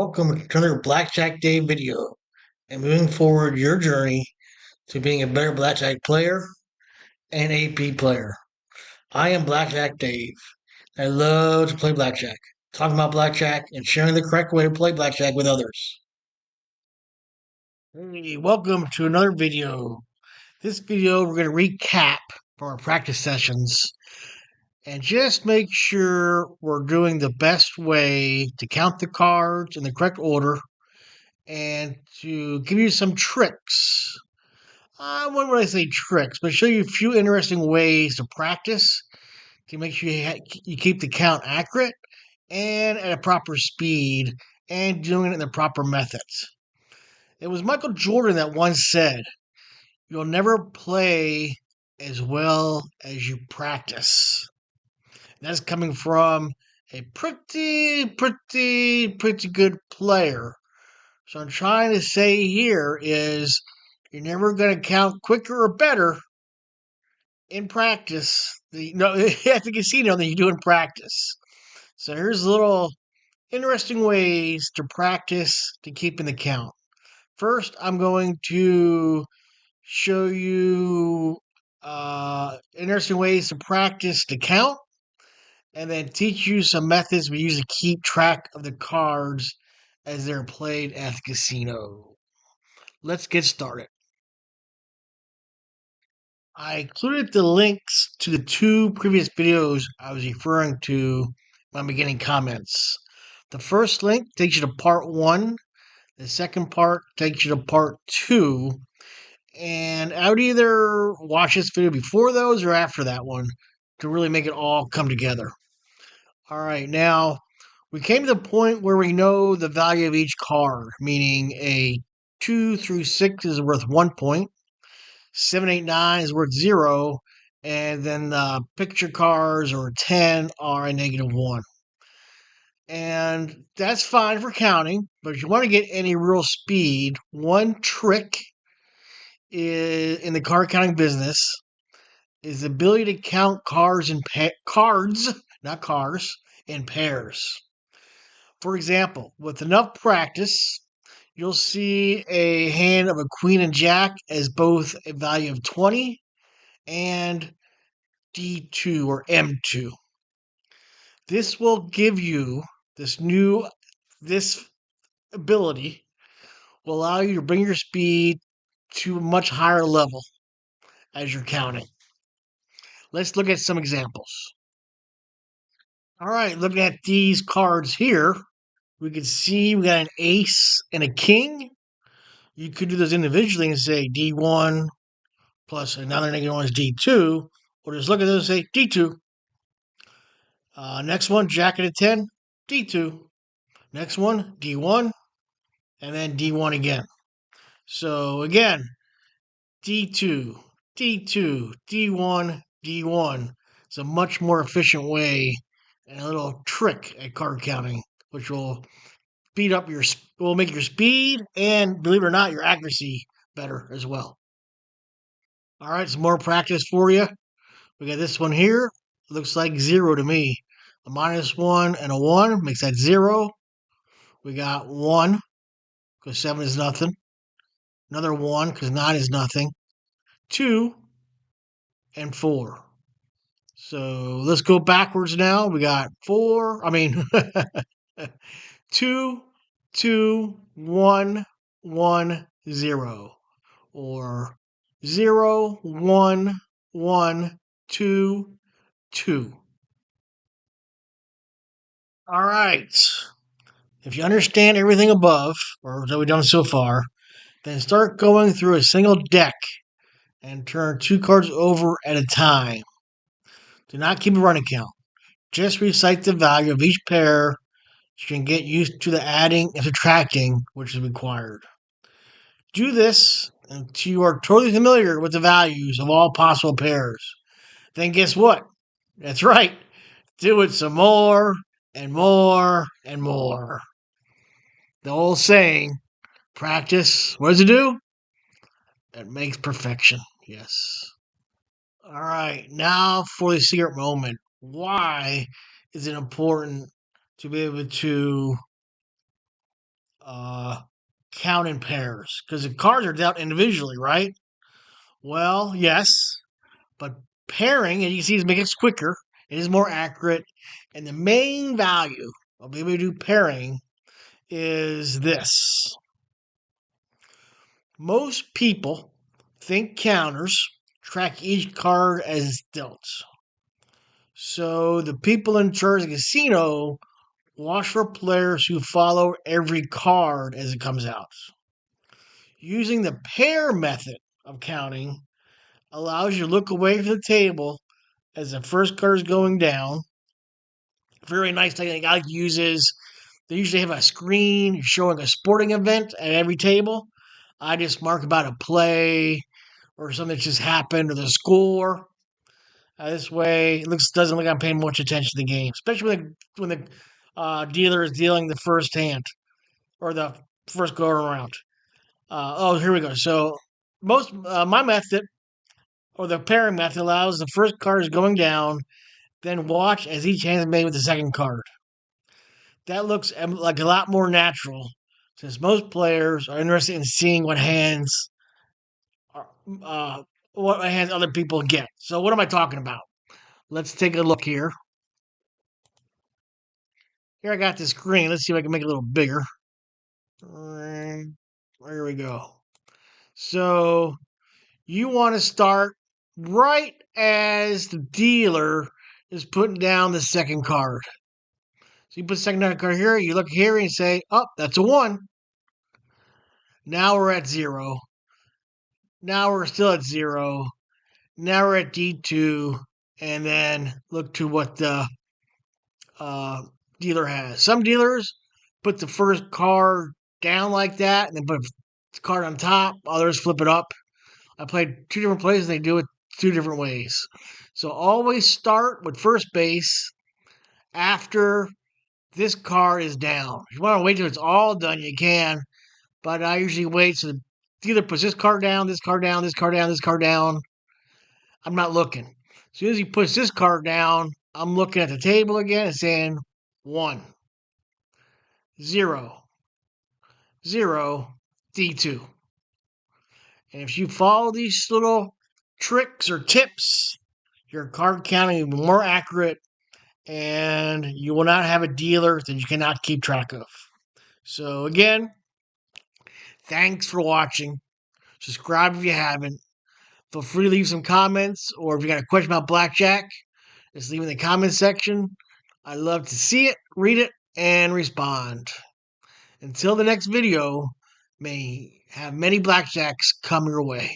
welcome to another Blackjack Dave video and moving forward your journey to being a better Blackjack player and AP player. I am Blackjack Dave. I love to play Blackjack, talking about Blackjack and sharing the correct way to play Blackjack with others. Hey, welcome to another video. This video, we're going to recap for our practice sessions and just make sure we're doing the best way to count the cards in the correct order and to give you some tricks. What would I say tricks? But show you a few interesting ways to practice to make sure you keep the count accurate and at a proper speed and doing it in the proper methods. It was Michael Jordan that once said, "You'll never play as well as you practice." And that's coming from a pretty good player. So I'm trying to say here is you're never going to count quicker or better in practice. At the casino than you do in practice. So here's little interesting ways to practice to keep in the count. First, I'm going to show you interesting ways to practice to count, and then teach you some methods we use to keep track of the cards as they're played at the casino. Let's get started. I included the links to the two previous videos I was referring to in my beginning comments. The first link takes you to part 1. The second part takes you to part 2. And I would either watch this video before those or after that one to really make it all come together. All right, now we came to the point where we know the value of each card, meaning a 2 through 6 is worth 1 point. 7, 8, 9 is worth 0, and then the picture cards or 10 are a -1. And that's fine for counting, but if you want to get any real speed, one trick is, in the card counting business, is the ability to count cards not cars, in pairs. For example, with enough practice, you'll see a hand of a queen and jack as both a value of 20 and D2 or M2. This will give you this ability will allow you to bring your speed to a much higher level as you're counting. Let's look at some examples. All right, looking at these cards here, we can see we got an ace and a king. You could do those individually and say D1 plus another -1 is D2, or just look at those and say D2. Next one, jack and a 10, D2. Next one, D1, and then D1 again. So again, D2, D2, D1, D1. It's a much more efficient way and a little trick at card counting, which will make your speed and, believe it or not, your accuracy better as well. All right, some more practice for you. We got this one here. Looks like 0 to me. A -1 and a 1 makes that 0. We got 1 because 7 is nothing. Another 1 because 9 is nothing. 2 and 4. So let's go backwards now. We got 2, 2, 1, 1, 0. Or 0, 1, 1, 2, 2. All right. If you understand everything above, or that we've done so far, then start going through a single deck and turn 2 cards over at a time. Do not keep a running count. Just recite the value of each pair so you can get used to the adding and subtracting which is required. Do this until you are totally familiar with the values of all possible pairs. Then guess what? That's right. Do it some more and more and more. The old saying, practice, what does it do? It makes perfection. Yes. All right, now for the secret moment. Why is it important to be able to uh, count in pairs because the cards are dealt individually, right? Well, yes, but pairing, and you can see, makes it quicker. It is more accurate, and the main value of being able to do pairing is this. Most people think counters track each card as dealt. So the people in charge of the casino watch for players who follow every card as it comes out. Using the pair method of counting allows you to look away from the table as the first card is going down. Very nice technique I like to use is they usually have a screen showing a sporting event at every table. I just mark about a play or something that just happened or the score. This way, it doesn't look like I'm paying much attention to the game, especially when the dealer is dealing the first hand or the first go around. Here we go. So my method or the pairing method allows the first card is going down, then watch as each hand is made with the second card. That looks like a lot more natural since most players are interested in seeing are, uh, what hands other people get. So what am I talking about? Let's take a look here. Here I got this screen. Let's see if I can make it a little bigger. There we go. So you want to start right as the dealer is putting down the second card. So you put the second card here, you look here and you say, oh, that's a 1. Now we're at 0. Now we're still at 0. Now we're at D2. And then look to what the uh, dealer has. Some dealers put the first card down like that and then put the card on top. Others flip it up. I played 2 different plays and they do it 2 different ways. So always start with first base after this card is down. If you want to wait till it's all done, you can. But I usually wait so the dealer puts this card down, this card down, this card down, this card down. I'm not looking. As soon as he puts this card down, I'm looking at the table again and saying 1, 0, 0, D2. And if you follow these little tricks or tips, your card counting will be more accurate and you will not have a dealer that you cannot keep track of. So again, thanks for watching. Subscribe if you haven't. Feel free to leave some comments, or if you got a question about blackjack, just leave in the comment section. I love to see it, read it, and respond. Until the next video, may have many blackjacks come your way.